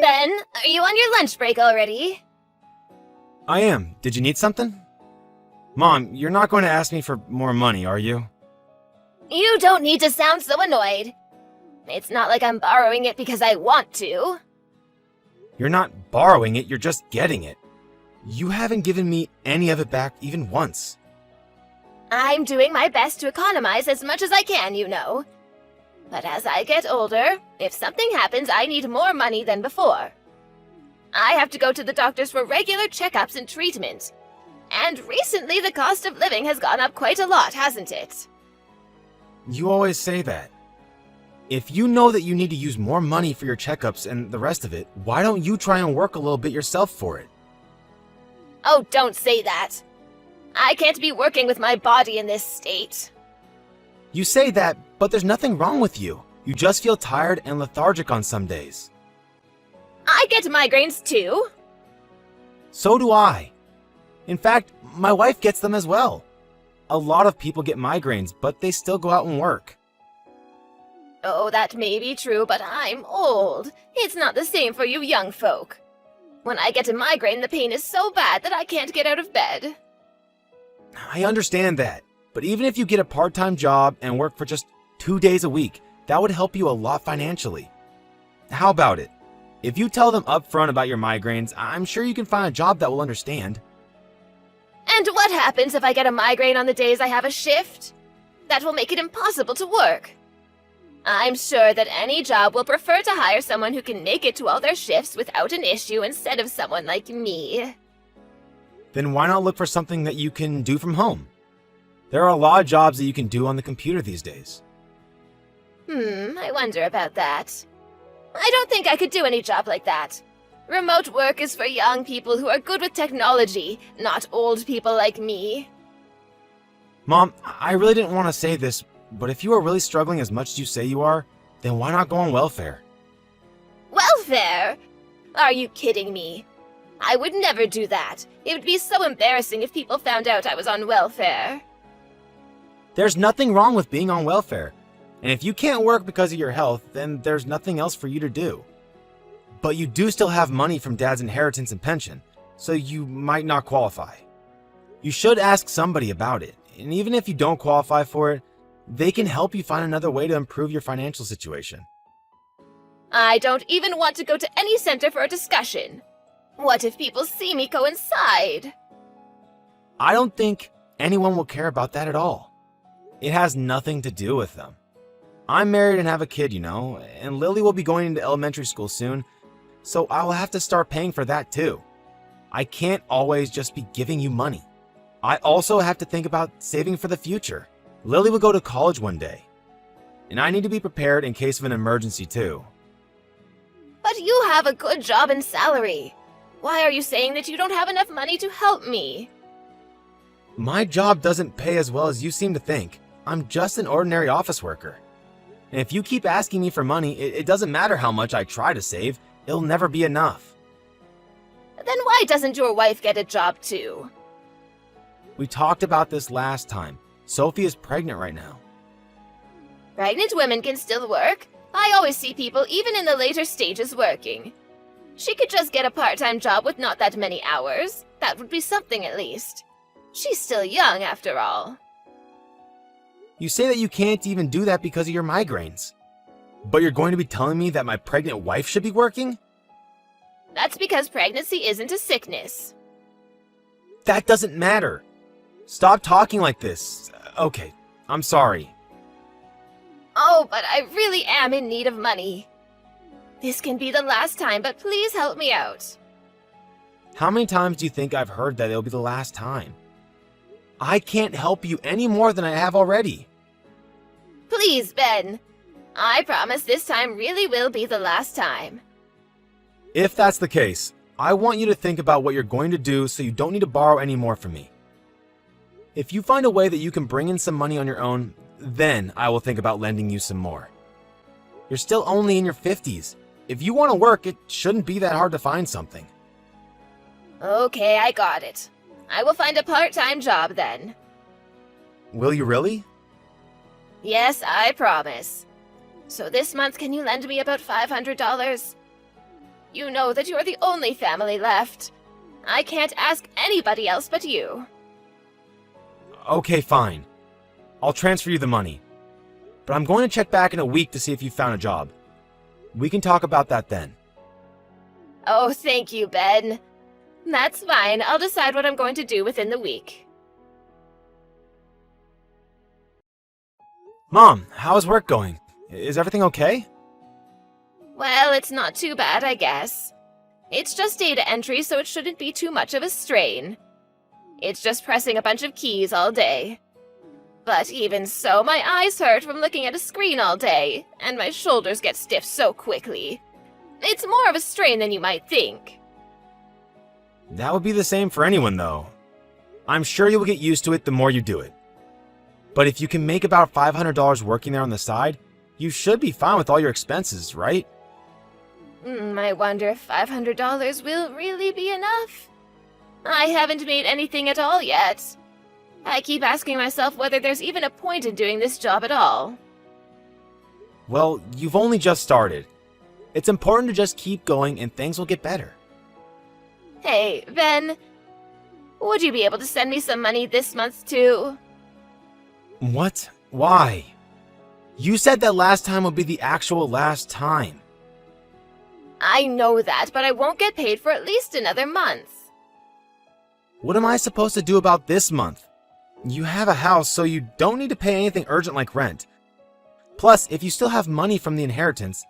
Ben, are you on your lunch break already? I am. Did you need something? Mom, you're not going to ask me for more money, are you? You don't need to sound so annoyed. It's not like I'm borrowing it because I want to. You're not borrowing it, you're just getting it. You haven't given me any of it back even once. I'm doing my best to economize as much as I can, you know. But as I get older, if something happens, I need more money than before. I have to go to the doctors for regular checkups and treatment. And recently the cost of living has gone up quite a lot, hasn't it? You always say that. If you know that you need to use more money for your checkups and the rest of it, why don't you try and work a little bit yourself for it? Oh, don't say that. I can't be working with my body in this state. You say that, but there's nothing wrong with you. You just feel tired and lethargic on some days. I get migraines too. So do I. In fact, my wife gets them as well. A lot of people get migraines, but they still go out and work. Oh, that may be true, but I'm old. It's not the same for you young folk. When I get a migraine, the pain is so bad that I can't get out of bed. I understand that, but even if you get a part-time job and work for just 2 days a week, that would help you a lot financially. How about it? If you tell them upfront about your migraines, I'm sure you can find a job that will understand. And what happens if I get a migraine on the days I have a shift? That will make it impossible to work. I'm sure that any job will prefer to hire someone who can make it to all their shifts without an issue instead of someone like me. Then why not look for something that you can do from home? There are a lot of jobs that you can do on the computer these days. I wonder about that. I don't think I could do any job like that. Remote work is for young people who are good with technology, not old people like me. Mom, I really didn't want to say this, but if you are really struggling as much as you say you are, then why not go on welfare? Welfare? Are you kidding me? I would never do that. It would be so embarrassing if people found out I was on welfare. There's nothing wrong with being on welfare. And if you can't work because of your health, then there's nothing else for you to do. But you do still have money from Dad's inheritance and pension, so you might not qualify. You should ask somebody about it, and even if you don't qualify for it, they can help you find another way to improve your financial situation. I don't even want to go to any center for a discussion. What if people see me go inside? I don't think anyone will care about that at all. It has nothing to do with them. I'm married and have a kid, you know, and Lily will be going into elementary school soon, so I will have to start paying for that too. I can't always just be giving you money. I also have to think about saving for the future. Lily will go to college one day, and I need to be prepared in case of an emergency too. But you have a good job and salary. Why are you saying that you don't have enough money to help me? My job doesn't pay as well as you seem to think. I'm just an ordinary office worker. And if you keep asking me for money, it doesn't matter how much I try to save, it'll never be enough. Then why doesn't your wife get a job too? We talked about this last time. Sophie is pregnant right now. Pregnant women can still work. I always see people even in the later stages working. She could just get a part-time job with not that many hours. That would be something at least. She's still young after all. You say that you can't even do that because of your migraines. But you're going to be telling me that my pregnant wife should be working? That's because pregnancy isn't a sickness. That doesn't matter. Stop talking like this. Okay, I'm sorry. Oh, but I really am in need of money. This can be the last time, but please help me out. How many times do you think I've heard that it'll be the last time? I can't help you any more than I have already. Please, Ben. I promise this time really will be the last time. If that's the case, I want you to think about what you're going to do so you don't need to borrow any more from me. If you find a way that you can bring in some money on your own, then I will think about lending you some more. You're still only in your 50s. If you want to work, it shouldn't be that hard to find something. Okay, I got it. I will find a part-time job then. Will you really? Yes, I promise. So this month, can you lend me about $500? You know that you're the only family left. I can't ask anybody else but you. Okay, fine. I'll transfer you the money. But I'm going to check back in a week to see if you found a job. We can talk about that then. Oh, thank you, Ben. That's fine. I'll decide what I'm going to do within the week. Mom, how's work going? Is everything okay? Well, it's not too bad, I guess. It's just data entry, so it shouldn't be too much of a strain. It's just pressing a bunch of keys all day. But even so, my eyes hurt from looking at a screen all day, and my shoulders get stiff so quickly. It's more of a strain than you might think. That would be the same for anyone, though. I'm sure you will get used to it the more you do it. But if you can make about $500 working there on the side, you should be fine with all your expenses, right? I wonder if $500 will really be enough. I haven't made anything at all yet. I keep asking myself whether there's even a point in doing this job at all. Well, you've only just started. It's important to just keep going and things will get better. Hey, Ben, would you be able to send me some money this month too? What? Why? You said that last time would be the actual last time. I know that, but I won't get paid for at least another month. What am I supposed to do about this month? You have a house, so you don't need to pay anything urgent like rent. Plus, if you still have money from the inheritance,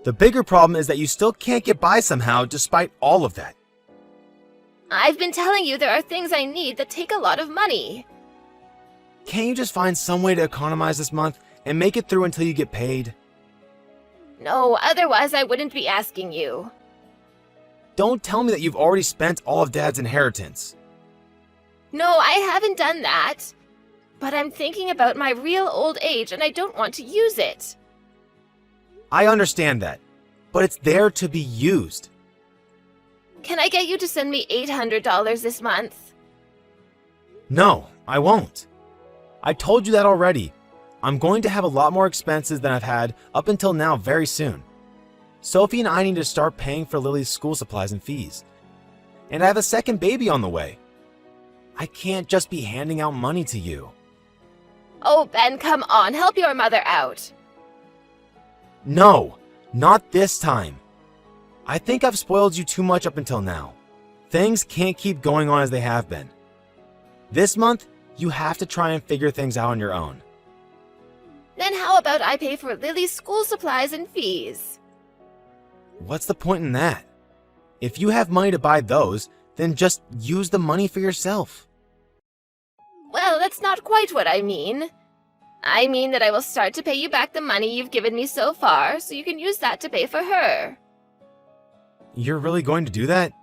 the bigger problem is that you still can't get by somehow despite all of that. I've been telling you there are things I need that take a lot of money. Can't you just find some way to economize this month and make it through until you get paid? No, otherwise I wouldn't be asking you. Don't tell me that you've already spent all of Dad's inheritance. No, I haven't done that. But I'm thinking about my real old age and I don't want to use it. I understand that, but it's there to be used. Can I get you to send me $800 this month? No, I won't. I told you that already. I'm going to have a lot more expenses than I've had up until now very soon. Sophie and I need to start paying for Lily's school supplies and fees. And I have a second baby on the way. I can't just be handing out money to you. Oh, Ben, come on, help your mother out. No, not this time. I think I've spoiled you too much up until now. Things can't keep going on as they have been. This month, you have to try and figure things out on your own. Then how about I pay for Lily's school supplies and fees? What's the point in that? If you have money to buy those, then just use the money for yourself. Well, that's not quite what I mean. I mean that I will start to pay you back the money you've given me so far, so you can use that to pay for her. You're really going to do that?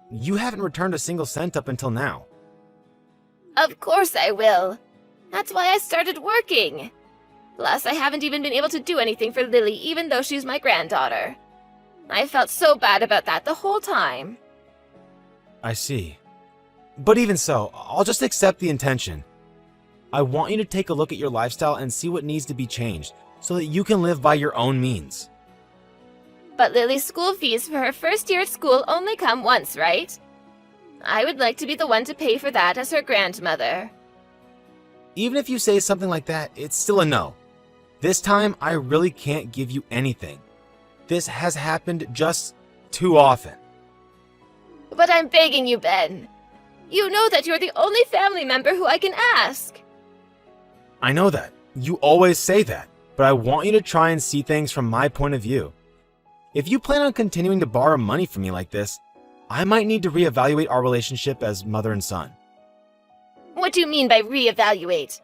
You haven't returned a single cent up until now. Of course I will. That's why I started working. Plus, I haven't even been able to do anything for Lily, even though she's my granddaughter. I felt so bad about that the whole time. I see. But even so, I'll just accept the intention. I want you to take a look at your lifestyle and see what needs to be changed, so that you can live by your own means. But Lily's school fees for her first year at school only come once, right? I would like to be the one to pay for that as her grandmother. Even if you say something like that, it's still a no. This time, I really can't give you anything. This has happened just too often. But I'm begging you, Ben. You know that you're the only family member who I can ask. I know that. You always say that, but I want you to try and see things from my point of view. If you plan on continuing to borrow money from me like this, I might need to reevaluate our relationship as mother and son. What do you mean by reevaluate?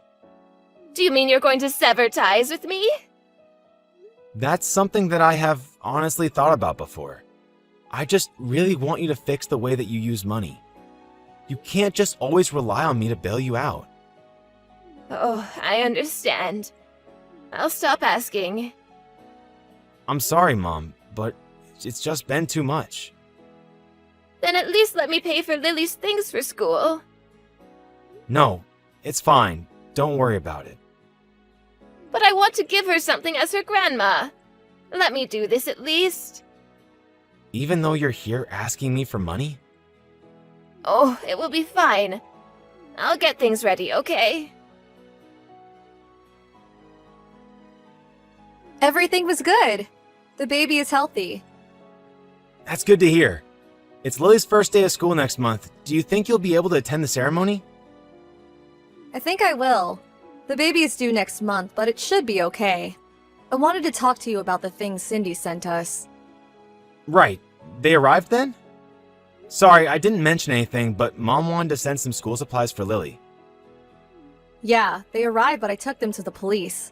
Do you mean you're going to sever ties with me? That's something that I have honestly thought about before. I just really want you to fix the way that you use money. You can't just always rely on me to bail you out. Oh, I understand. I'll stop asking. I'm sorry, Mom, but it's just been too much. Then at least let me pay for Lily's things for school. No, it's fine. Don't worry about it. But I want to give her something as her grandma. Let me do this at least. Even though you're here asking me for money? Oh, it will be fine. I'll get things ready, okay? Everything was good. The baby is healthy. That's good to hear. It's Lily's first day of school next month. Do you think you'll be able to attend the ceremony? I think I will. The baby is due next month, but it should be okay. I wanted to talk to you about the things Cindy sent us. Right. They arrived then? Sorry, I didn't mention anything, but Mom wanted to send some school supplies for Lily. Yeah, they arrived, but I took them to the police.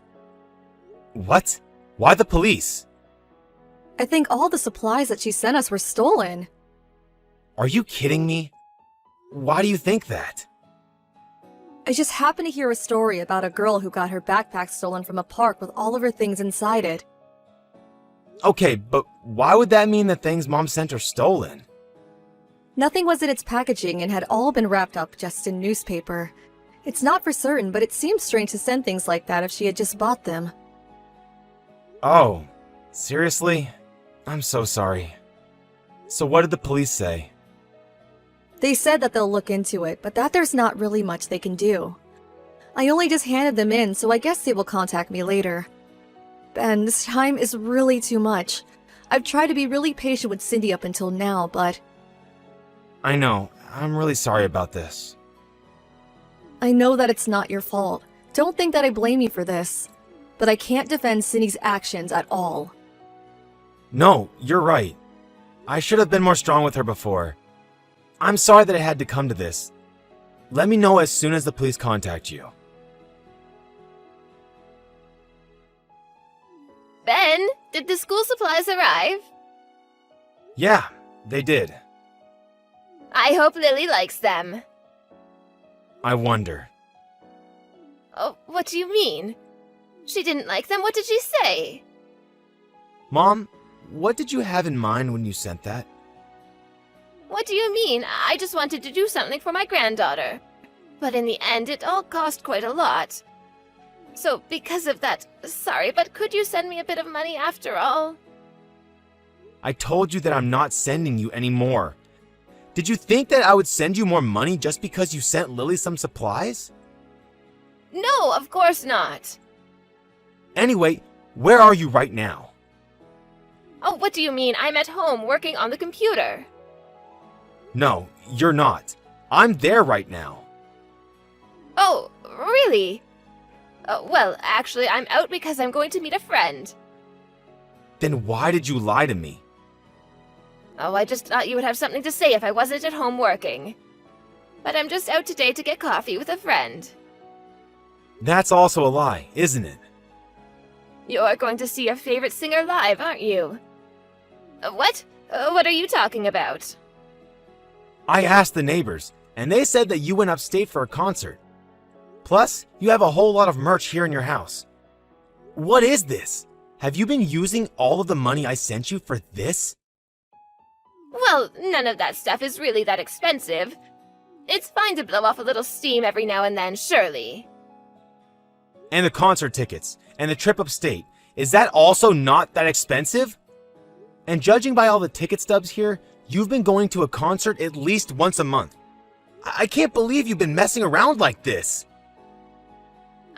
What? Why the police? I think all the supplies that she sent us were stolen. Are you kidding me? Why do you think that? I just happened to hear a story about a girl who got her backpack stolen from a park with all of her things inside it. Okay, but why would that mean the things Mom sent are stolen? Nothing was in its packaging and had all been wrapped up just in newspaper. It's not for certain, but it seems strange to send things like that if she had just bought them. Oh, seriously? I'm so sorry. So what did the police say? They said that they'll look into it, but that there's not really much they can do. I only just handed them in, so I guess they will contact me later. Ben, this time is really too much. I've tried to be really patient with Cindy up until now, but I know. I'm really sorry about this. I know that it's not your fault. Don't think that I blame you for this. But I can't defend Cindy's actions at all. No, you're right. I should have been more strong with her before. I'm sorry that it had to come to this. Let me know as soon as the police contact you. Ben, did the school supplies arrive? Yeah, they did. I hope Lily likes them. I wonder. Oh, what do you mean? She didn't like them? What did she say? Mom, what did you have in mind when you sent that? What do you mean? I just wanted to do something for my granddaughter. But in the end, it all cost quite a lot. So, because of that, sorry, but could you send me a bit of money after all? I told you that I'm not sending you any more. Did you think that I would send you more money just because you sent Lily some supplies? No, of course not. Anyway, where are you right now? Oh, what do you mean? I'm at home working on the computer. No, you're not. I'm there right now. Oh, really? Well, actually, I'm out because I'm going to meet a friend. Then why did you lie to me? Oh, I just thought you would have something to say if I wasn't at home working. But I'm just out today to get coffee with a friend. That's also a lie, isn't it? You're going to see your favorite singer live, aren't you? What? What are you talking about? I asked the neighbors, and they said that you went upstate for a concert. Plus, you have a whole lot of merch here in your house. What is this? Have you been using all of the money I sent you for this? Well, none of that stuff is really that expensive. It's fine to blow off a little steam every now and then, surely. And the concert tickets, and the trip upstate, is that also not that expensive? And judging by all the ticket stubs here, you've been going to a concert at least once a month. I can't believe you've been messing around like this.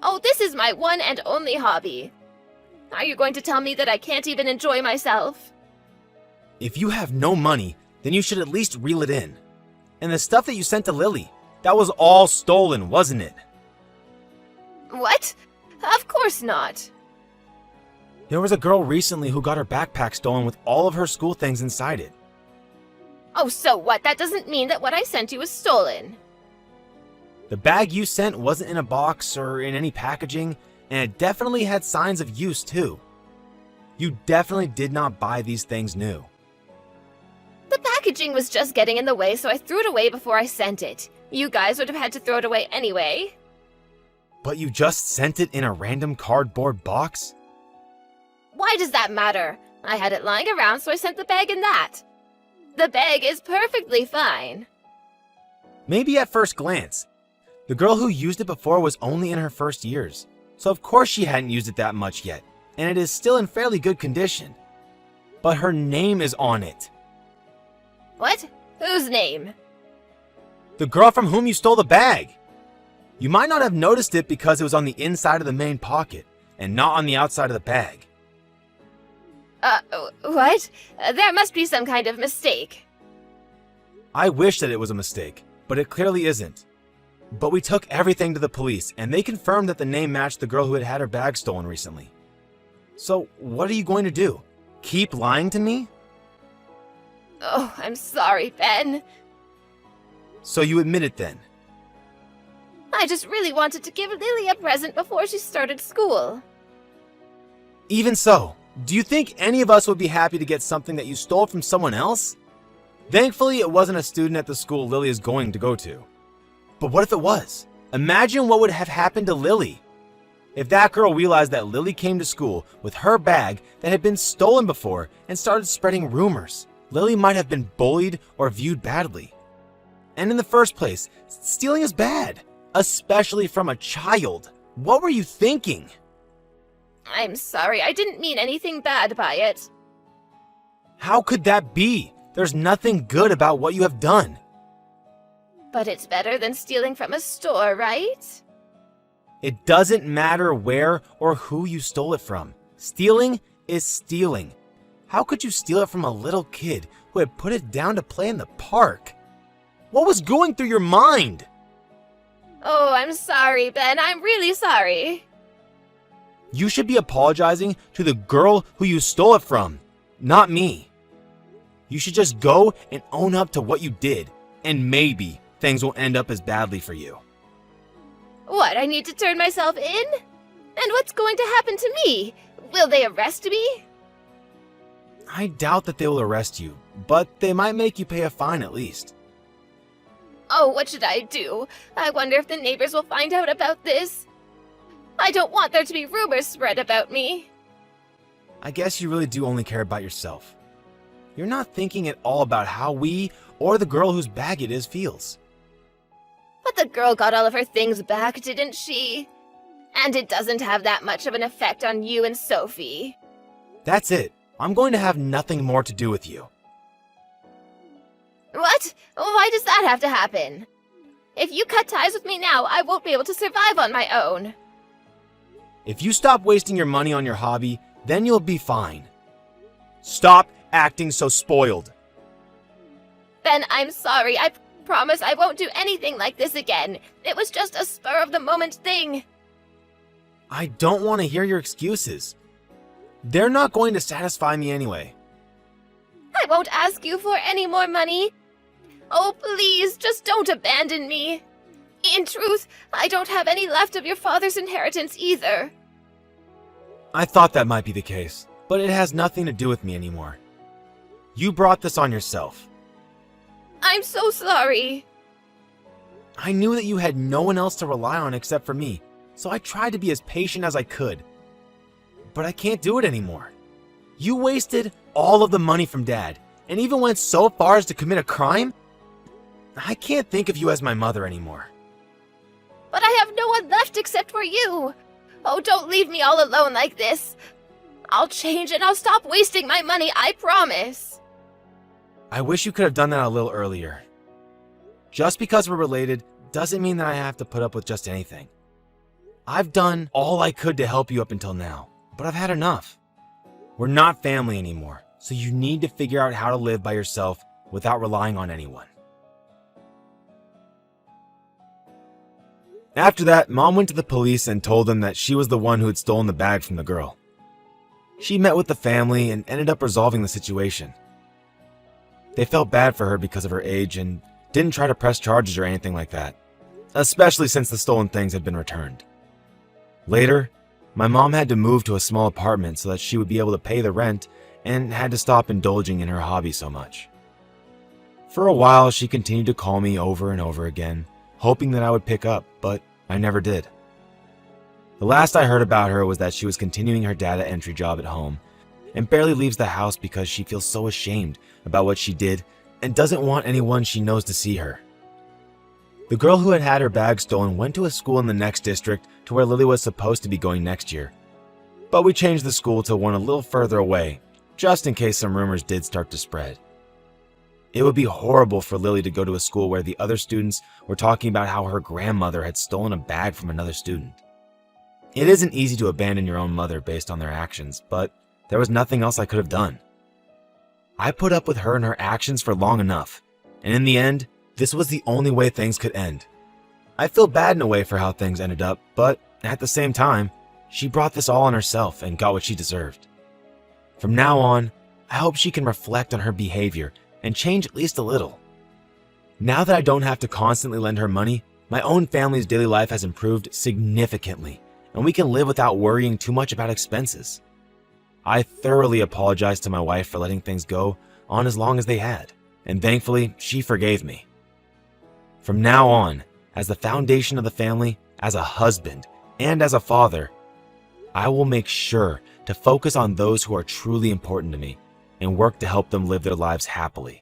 Oh, this is my one and only hobby. Are you going to tell me that I can't even enjoy myself? If you have no money, then you should at least reel it in. And the stuff that you sent to Lily, that was all stolen, wasn't it? What? Of course not. There was a girl recently who got her backpack stolen with all of her school things inside it. Oh, so what? That doesn't mean that what I sent you was stolen. The bag you sent wasn't in a box or in any packaging, and it definitely had signs of use too. You definitely did not buy these things new. The packaging was just getting in the way, so I threw it away before I sent it. You guys would have had to throw it away anyway. But you just sent it in a random cardboard box? Why does that matter? I had it lying around, so I sent the bag in that. The bag is perfectly fine. Maybe at first glance. The girl who used it before was only in her first years, so of course she hadn't used it that much yet, and it is still in fairly good condition. But her name is on it. What? Whose name? The girl from whom you stole the bag. You might not have noticed it because it was on the inside of the main pocket and not on the outside of the bag. What? There must be some kind of mistake. I wish that it was a mistake, but it clearly isn't. But we took everything to the police, and they confirmed that the name matched the girl who had had her bag stolen recently. So, what are you going to do? Keep lying to me? Oh, I'm sorry, Ben. So you admit it then? I just really wanted to give Lily a present before she started school. Even so, do you think any of us would be happy to get something that you stole from someone else? Thankfully, it wasn't a student at the school Lily is going to go to. But what if it was? Imagine what would have happened to Lily. If that girl realized that Lily came to school with her bag that had been stolen before and started spreading rumors, Lily might have been bullied or viewed badly. And in the first place, stealing is bad, especially from a child. What were you thinking? I'm sorry, I didn't mean anything bad by it. How could that be? There's nothing good about what you have done. But it's better than stealing from a store, right? It doesn't matter where or who you stole it from. Stealing is stealing. How could you steal it from a little kid who had put it down to play in the park? What was going through your mind? Oh, I'm sorry, Ben. I'm really sorry. You should be apologizing to the girl who you stole it from, not me. You should just go and own up to what you did, and maybe things will end up as badly for you. What, I need to turn myself in? And what's going to happen to me? Will they arrest me? I doubt that they will arrest you, but they might make you pay a fine at least. Oh, what should I do? I wonder if the neighbors will find out about this. I don't want there to be rumors spread about me. I guess you really do only care about yourself. You're not thinking at all about how we or the girl whose bag it is feels. But the girl got all of her things back, didn't she? And it doesn't have that much of an effect on you and Sophie. That's it. I'm going to have nothing more to do with you. What? Why does that have to happen? If you cut ties with me now, I won't be able to survive on my own. If you stop wasting your money on your hobby, then you'll be fine. Stop acting so spoiled. Ben, I'm sorry. I promise I won't do anything like this again. It was just a spur-of-the-moment thing. I don't want to hear your excuses. They're not going to satisfy me anyway. I won't ask you for any more money. Oh, please, just don't abandon me. In truth, I don't have any left of your father's inheritance either. I thought that might be the case, but it has nothing to do with me anymore. You brought this on yourself. I'm so sorry. I knew that you had no one else to rely on except for me, so I tried to be as patient as I could. But I can't do it anymore. You wasted all of the money from Dad, and even went so far as to commit a crime? I can't think of you as my mother anymore. But I have no one left except for you. Oh, don't leave me all alone like this. I'll change and I'll stop wasting my money, I promise. I wish you could have done that a little earlier. Just because we're related doesn't mean that I have to put up with just anything. I've done all I could to help you up until now, but I've had enough. We're not family anymore, so you need to figure out how to live by yourself without relying on anyone. After that, Mom went to the police and told them that she was the one who had stolen the bag from the girl. She met with the family and ended up resolving the situation. They felt bad for her because of her age and didn't try to press charges or anything like that, especially since the stolen things had been returned. Later, my mom had to move to a small apartment so that she would be able to pay the rent and had to stop indulging in her hobby so much. For a while, she continued to call me over and over again, hoping that I would pick up, but I never did. The last I heard about her was that she was continuing her data entry job at home and barely leaves the house because she feels so ashamed about what she did and doesn't want anyone she knows to see her. The girl who had had her bag stolen went to a school in the next district to where Lily was supposed to be going next year, but we changed the school to one a little further away, just in case some rumors did start to spread. It would be horrible for Lily to go to a school where the other students were talking about how her grandmother had stolen a bag from another student. It isn't easy to abandon your own mother based on their actions, but there was nothing else I could have done. I put up with her and her actions for long enough, and in the end, this was the only way things could end. I feel bad in a way for how things ended up, but at the same time, she brought this all on herself and got what she deserved. From now on, I hope she can reflect on her behavior and change at least a little. Now that I don't have to constantly lend her money, my own family's daily life has improved significantly, and we can live without worrying too much about expenses. I thoroughly apologize to my wife for letting things go on as long as they had, and thankfully, she forgave me. From now on, as the foundation of the family, as a husband, and as a father, I will make sure to focus on those who are truly important to me and work to help them live their lives happily.